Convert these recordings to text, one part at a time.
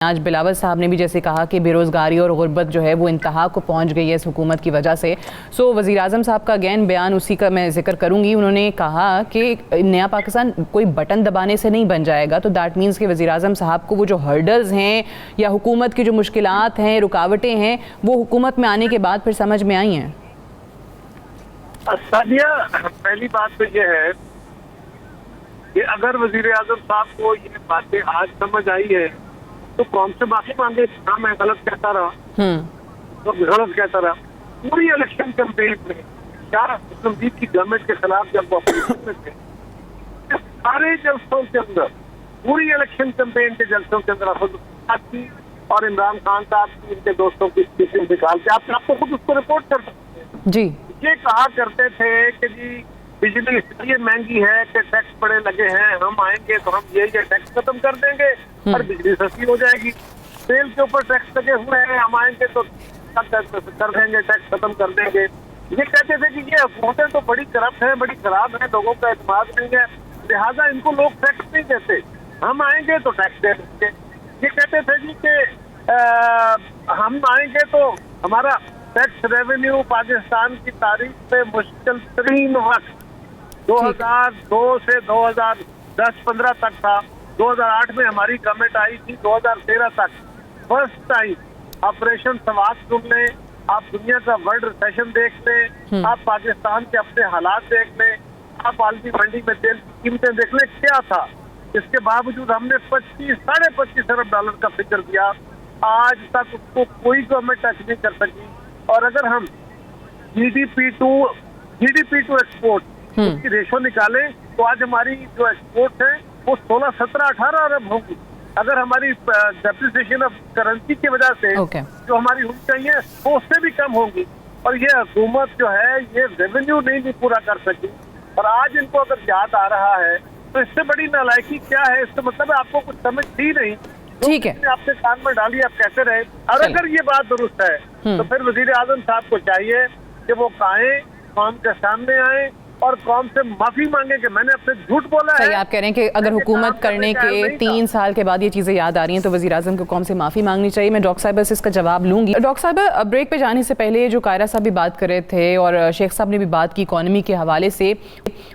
آج بلاول صاحب نے بھی جیسے کہا کہ بے روزگاری اور غربت جو ہے وہ انتہا کو پہنچ گئی ہے اس حکومت کی وجہ سے. وزیر اعظم صاحب کا اگین بیان اسی کا میں ذکر کروں گی. انہوں نے کہا کہ نیا پاکستان کوئی بٹن دبانے سے نہیں بن جائے گا, تو دیٹ مینس کہ وزیر اعظم صاحب کو وہ جو ہرڈلز ہیں یا حکومت کی جو مشکلات ہیں, رکاوٹیں ہیں, وہ حکومت میں آنے کے بعد پھر سمجھ میں آئی ہیں. سادیہ, پہلی بات تو یہ ہے کہ اگر وزیر اعظم صاحب کو یہ باتیں آج سمجھ آئی ہے تو کون سے معافی مانگے. میں غلط کہتا رہا پوری الیکشن کیمپین میں. کیا نمزید کی گورنمنٹ کے خلاف جب وہ اپوزیشن میں تھے, سارے جلسوں کے اندر, پوری الیکشن کیمپین کے جلسوں کے اندر خود کی اور عمران خان صاحب کی ان کے دوستوں کی اسپیچ نکال کے آپ کو خود اس کو رپورٹ کر سکتے ہیں. جی, یہ کہا کرتے تھے کہ جی بجلی اس لیے مہنگی ہے کہ ٹیکس بڑے لگے ہیں, ہم آئیں گے تو ہم یہ ٹیکس ختم کر دیں گے اور بجلی سستی ہو جائے گی. تیل کے اوپر ٹیکس لگے ہوئے ہیں, ہم آئیں گے تو کر دیں گے, ٹیکس ختم کر دیں گے. یہ کہتے تھے کہ یہ حکومتیں تو بڑی کرپٹ ہیں, بڑی خراب ہیں, لوگوں کا اعتماد نہیں ہے, لہٰذا ان کو لوگ ٹیکس نہیں دیتے, ہم آئیں گے تو ٹیکس دے دیں گے. یہ کہتے تھے جی کہ ہم آئیں گے تو ہمارا ٹیکس ریونیو پاکستان کی تاریخ میں مشکل ترین وقت 2002 سے 2010-15 تک تھا. 2008 میں ہماری گورنمنٹ آئی تھی, 2013 تک فرسٹ ٹائم آپریشن سوات سن لیں, آپ دنیا کا ورلڈ ریسیشن دیکھ لیں, آپ پاکستان کے اپنے حالات دیکھ لیں, آپ عالمی منڈی میں تیل کی قیمتیں دیکھ لیں کیا تھا. اس کے باوجود ہم نے $25 ارب کا فکر دیا, آج تک اس کو کوئی گورنمنٹ ٹچ نہیں کر سکی. اور اگر ہم G D P to export کی ریشو نکالیں تو آج ہماری جو ایکسپورٹ ہے وہ 16-17-18 ارب ہوگی. اگر ہماری ڈیپریسیشن آف کرنسی کی وجہ سے جو ہماری ہونی چاہیے وہ اس سے بھی کم ہوگی. اور یہ حکومت جو ہے یہ ریونیو نہیں پورا کر سکی, اور آج ان کو اگر یاد آ رہا ہے تو اس سے بڑی نالائکی کیا ہے. اس کا مطلب ہے آپ کو کچھ سمجھ تھی نہیں, ٹھیک ہے, آپ کے کان میں ڈالی, آپ کہتے رہے. اور اگر یہ بات درست ہے تو پھر وزیر اعظم صاحب کو چاہیے کہ وہ کہیں, قوم کے سامنے آئیں اور قوم سے معافی مانگے کہ میں نے اپنے جھوٹ بولا ہے. آپ کہہ رہے ہیں کہ اگر حکومت کرنے کے 3 سال کے بعد یہ چیزیں یاد آ رہی ہیں تو وزیر اعظم کو قوم سے معافی مانگنی چاہیے. میں ڈاکٹر صاحبہ سے اس کا جواب لوں گی. ڈاکٹر صاحبہ, بریک پہ جانے سے پہلے جو قاہرہ صاحب بھی بات کر رہے تھے اور شیخ صاحب نے بھی بات کی اکانومی کے حوالے سے,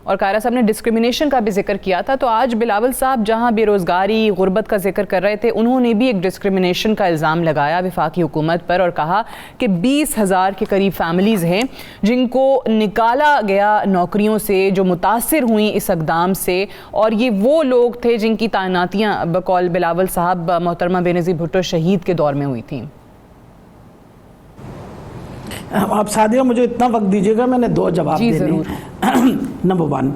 اور قاہرہ صاحب نے ڈسکریمنیشن کا بھی ذکر کیا تھا, تو آج بلاول صاحب جہاں بے روزگاری غربت کا ذکر کر رہے تھے, انہوں نے بھی ایک ڈسکریمنیشن کا الزام لگایا وفاقی حکومت پر اور کہا کہ 20,000 کے قریب فیملیز ہیں جن کو نکالا گیا نوکریوں سے, جو متاثر ہوئیں اس اقدام سے, اور یہ وہ لوگ تھے جن کی تعیناتیاں بقول بلاول صاحب محترمہ بینظیر بھٹو شہید کے دور میں ہوئی تھیں. آپ سادیہ مجھے اتنا وقت دیجیے گا, میں نے 2 جواب دینے ہیں. نمبر 1,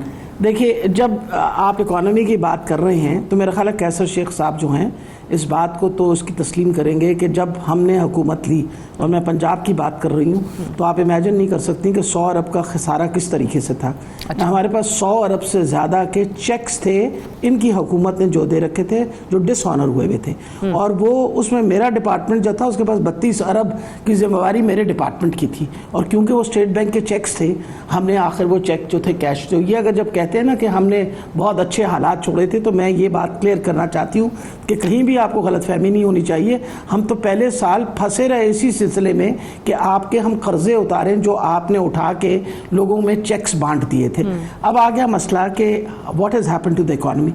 دیکھیے جب آپ اکانومی کی بات کر رہے ہیں تو میرا خیال ہے کیسر شیخ صاحب جو ہیں اس بات کو تو اس کی تسلیم کریں گے کہ جب ہم نے حکومت لی, اور میں پنجاب کی بات کر رہی ہوں, تو آپ امیجن نہیں کر سکتی کہ 100 ارب کا خسارہ کس طریقے سے تھا. ہمارے پاس 100 ارب سے زیادہ کے چیکس تھے ان کی حکومت نے جو دے رکھے تھے, جو ڈس آنر ہوئے ہوئے تھے, اور وہ اس میں میرا ڈپارٹمنٹ جو تھا اس کے پاس 32 ارب کی ذمہ داری میرے ڈپارٹمنٹ کی تھی. اور کیونکہ وہ اسٹیٹ بینک کے چیکس تھے, ہم نے آخر وہ چیک جو تھے کیش تھے. یہ اگر جب کہتے ہیں نا کہ ہم نے بہت اچھے حالات چھوڑے تھے, تو میں یہ بات کلیئر کرنا چاہتی ہوں کہ کہیں بھی آپ کو غلط فہمی نہیں ہونی چاہیے. ہم تو پہلے سال پھنسے رہے اسی سلسلے میں کہ آپ کے ہم قرضے اتاریں جو آپ نے اٹھا کے لوگوں میں چیکس بانٹ دیے تھے. اب آ گیا مسئلہ کہ what has happen to the economy.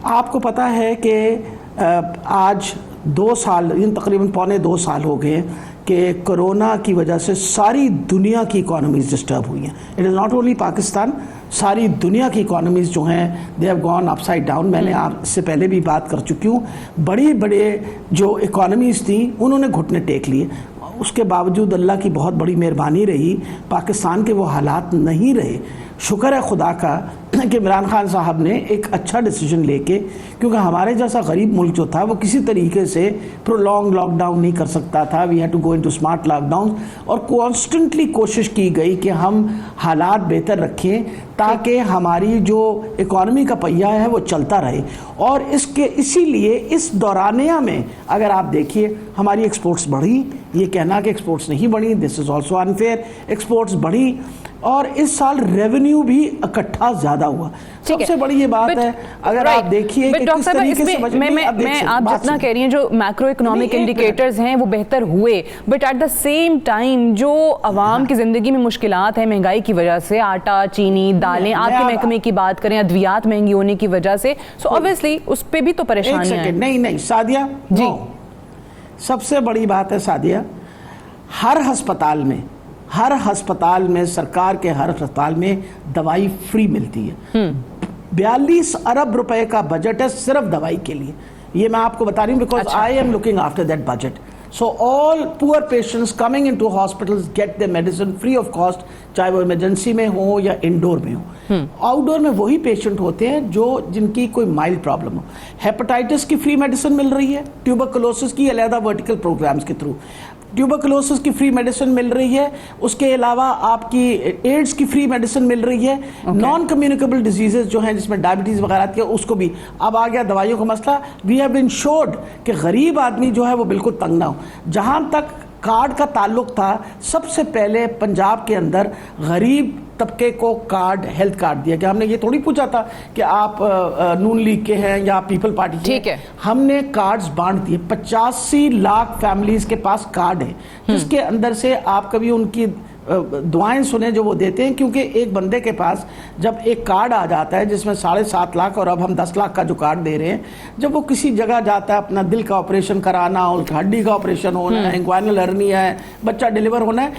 آپ کو پتہ ہے کہ آج 2 سال, تقریباً 1.25 سال ہو گئے کہ کرونا کی وجہ سے ساری دنیا کی اکانومیز ڈسٹرب ہوئی ہیں. It is not only Pakistan, ساری دنیا کی اکانومیز جو ہیں they have gone upside down. میں نے آپ سے پہلے بھی بات کر چکی ہوں, بڑے جو اکانومیز تھیں انہوں نے گھٹنے ٹیک لیے. اس کے باوجود اللہ کی بہت بڑی مہربانی رہی, پاکستان کے وہ حالات نہیں رہے. شکر ہے خدا کا کہ عمران خان صاحب نے ایک اچھا ڈیسیجن لے کے, کیونکہ ہمارے جیسا غریب ملک جو تھا وہ کسی طریقے سے پرولونگ لاک ڈاؤن نہیں کر سکتا تھا. We had to go into smart lockdown, اور کانسٹنٹلی کوشش کی گئی کہ ہم حالات بہتر رکھیں تاکہ ہماری جو اکانومی کا پہیہ ہے وہ چلتا رہے. اور اسی لیے اس دورانیہ میں اگر آپ دیکھیے ہماری ایکسپورٹس بڑھی. یہ کہنا کہ ایکسپورٹس نہیں بڑھی, دس از آلسو انفیئر. ایکسپورٹس بڑھی, اور اس سال ریونیو بھی اکٹھا زیادہ ہوا. سب سے بڑی یہ بات ہے اگر آپ دیکھیے کہ کس طریقے سے میں آپ جتنا کہہ رہی ہیں جو میکرو اکنامک انڈیکیٹرز ہیں وہ بہتر ہوئے, but at the same time جو عوام کی زندگی میں مشکلات ہیں مہنگائی کی وجہ سے, آٹا, چینی, دالیں, آپ کے محکمے کی بات کریں, ادویات مہنگی ہونے کی وجہ سے, سو اوبویسلی اس پہ بھی تو پریشانیاں ہیں. نہیں سعدیہ, جی سب سے بڑی بات ہے سعدیہ, ہر ہسپتال میں سرکار کے ہر ہسپتال میں دوائی فری ملتی ہے. 42 ارب روپے کا بجٹ ہے صرف دوائی کے لیے. یہ میں آپ کو بتا رہی ہوں because I am looking after that budget. So all poor patients coming into hospitals get their medicine free of cost, چاہے وہ ایمرجنسی میں ہو یا انڈور میں ہو. آؤٹ ڈور میں وہی پیشنٹ ہوتے ہیں جن کی کوئی مائلڈ پرابلم ہو. ہیپاٹائٹس کی فری میڈیسن مل رہی ہے, ٹیوبرکلوسس کی علیحدہ ورٹیکل پروگرامز کے تھرو ٹیوبرکلوسس کی فری میڈیسن مل رہی ہے. اس کے علاوہ آپ کی ایڈز کی فری میڈیسن مل رہی ہے. نان کمیونیکیبل ڈیزیزز جو ہیں جس میں ڈائبٹیز وغیرہ کی اس کو بھی. اب آ گیا دوائیوں کا مسئلہ. وی ہیو بین شورڈ کہ غریب آدمی جو ہے وہ بالکل تنگ نہ ہو. جہاں تک کارڈ کا تعلق تھا, سب سے پہلے پنجاب کے اندر غریب طبقے کو کارڈ, ہیلتھ کارڈ دیا گیا. ہم نے یہ تھوڑی پوچھا تھا کہ آپ نون لیگ کے ہیں یا پیپل پارٹی کے ہیں. ہم نے کارڈز بانٹ دیے. 85 لاکھ فیملیز کے پاس کارڈ ہے جس کے اندر سے آپ کبھی ان کی دعائیں سنیں جو وہ دیتے ہیں, کیونکہ ایک بندے کے پاس جب ایک کارڈ آ جاتا ہے جس میں 7.5 لاکھ اور اب ہم 10 لاکھ کا جو کارڈ دے رہے ہیں, جب وہ کسی جگہ جاتا ہے اپنا دل کا آپریشن کرانا, اور ہڈی کا آپریشن ہونا ہے, انگوائنل ہرنیا ہے, بچہ ڈیلیور ہونا ہے,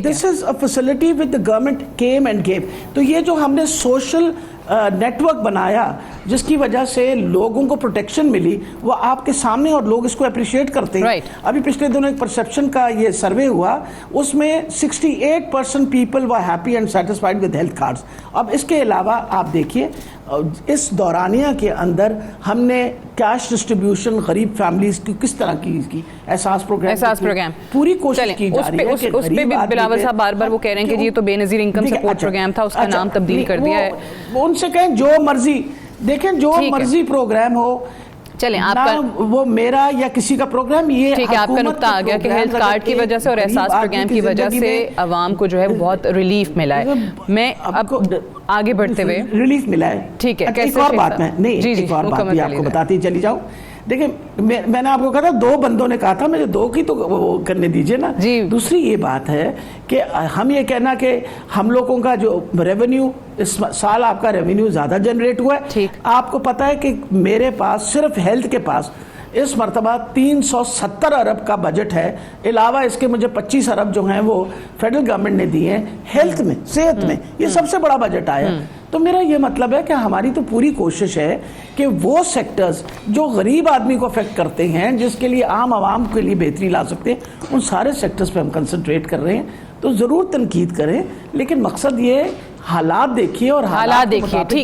this is a facility with the government came and gave. تو یہ جو ہم نے سوشل نیٹ ورک بنایا جس کی وجہ سے لوگوں کو پروٹیکشن ملی, وہ آپ کے سامنے اور لوگ اس کو اپریشیٹ کرتے ہیں. ابھی پچھلے دنوں ایک پرسپشن کا یہ سروے ہوا, اس میں 68% people were happy and satisfied with health cards. اب اس کے علاوہ آپ دیکھیے اس دورانیہ کے اندر ہم نے کیش ڈسٹریبیوشن غریب فیملیز کی کس طرح کی احساس پروگرام پوری کوشش کی جا رہی ہے. اس پہ بھی بلاول صاحب بار بار وہ کہہ رہے ہیں کہ یہ تو بے نظیر انکم سپورٹ پروگرام تھا, اس کا نام تبدیل کر دیا ہے. ان سے کہیں جو مرضی دیکھیں, جو مرضی پروگرام ہو, چلیں آپ کا وہ میرا یا کسی کا پروگرام, یہ ٹھیک ہے آپ کا نقطہ آ گیا کہ ہیلتھ کارڈ کی وجہ سے اور احساس پروگرام کی وجہ سے عوام کو جو ہے بہت ریلیف ملا ہے. میں اب آگے بڑھتے ہوئے ریلیف ملا ہے. ٹھیک ہے, ایک اور بات میں نہیں ایک اور بات بھی آپ کو بتاتی چلی جاؤں. دیکھیں میں نے آپ کو کہا تھا 2 بندوں نے کہا تھا, مجھے 2 کی تو وہ کرنے دیجئے نا. دوسری یہ بات ہے کہ ہم یہ کہنا کہ ہم لوگوں کا جو ریونیو اس سال آپ کا ریونیو زیادہ جنریٹ ہوا ہے. آپ کو پتا ہے کہ میرے پاس صرف ہیلتھ کے پاس اس مرتبہ 370 ارب کا بجٹ ہے. علاوہ اس کے مجھے 25 ارب جو ہیں وہ فیڈرل گورنمنٹ نے دیے ہیں ہیلتھ میں, صحت میں. یہ سب سے بڑا بجٹ آیا. تو میرا یہ مطلب ہے کہ ہماری تو پوری کوشش ہے کہ وہ سیکٹرز جو غریب آدمی کو افیکٹ کرتے ہیں, جس کے لیے عام عوام کے لیے بہتری لا سکتے ہیں, ان سارے سیکٹرز پہ ہم کنسنٹریٹ کر رہے ہیں. تو ضرور تنقید کریں, لیکن مقصد یہ حالات دیکھیے اور حالات دیکھیے. ٹھیک ہے.